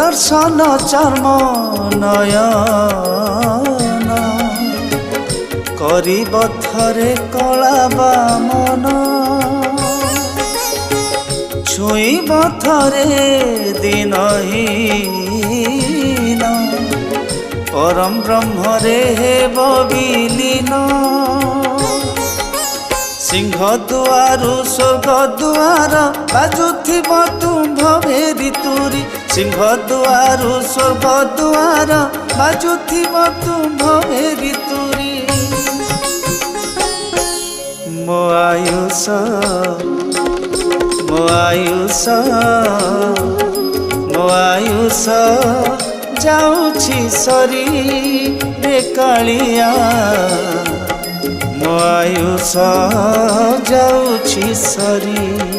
दर्शन चर्म नयन करिब थरे कला बामन छुईब थरे दिनहीन परम ब्रह्मरे हेब विलीन सिंह दुआरु स्वर्ग दुआर बाजुथिब तुंभ भेरी तुरी सिंह दुआरु स्वर्ग दुआर बाजुथिब तुंभ भेरी तुरी मो आयुष मो आयुष मो आयुष जाऊछि सरी रे कालिया मो आयुष जाऊछि सरी।